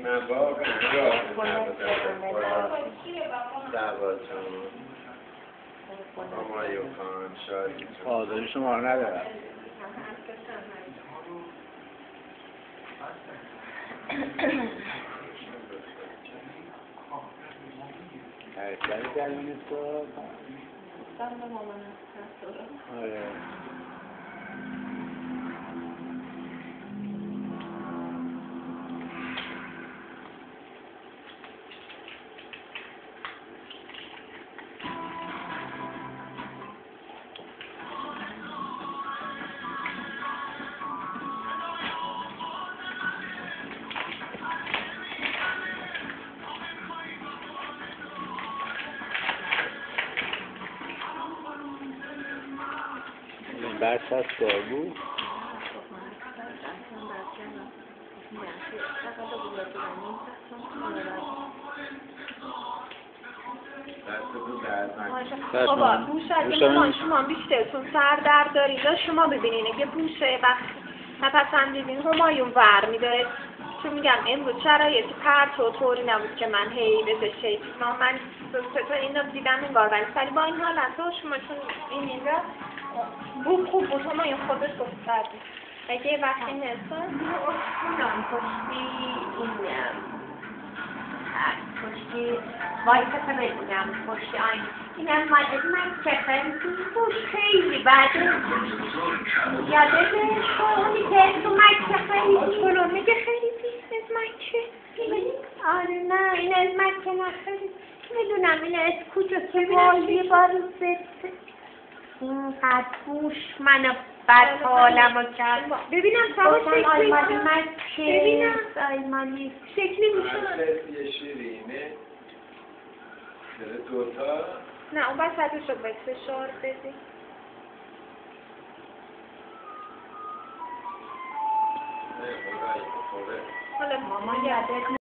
نه واقعا دعواتون همایون خان شاهدتون آزادی شما رو ندارم حرکت کردیم تو آره بس هست بابو بابا بوش از شما بیشترتون سر در دارید شما ببینین اگه بوشه وقت نپسندیدین همایون ور میداره چون میگم امروز شرایط پرت و طوری نبود که من هی بزشه من ستا این رو دیدم این بار ولی سری با این حالت ها شما چون این اینجا بود خوب بود همایون خودش گفت کردیم اگه وقتی نسان پشتی پشتی وای کسا بگم پشتی آین این از من کسایی پوش خیلی بده یاده شما که تو مکه خیلی شلو میگه خیلی پیست از مکه آره نه این از مکه نه خیلی میدونم این از کجا که والی بارو زد اینقدر پوش منو بد حالمو کرد ببینم سوا شکلی آلمانی مکه آلمانی شکلی میشه یه شیرینه دوتا نه اون وسطش رو به فشار بدی حالا ماما یادت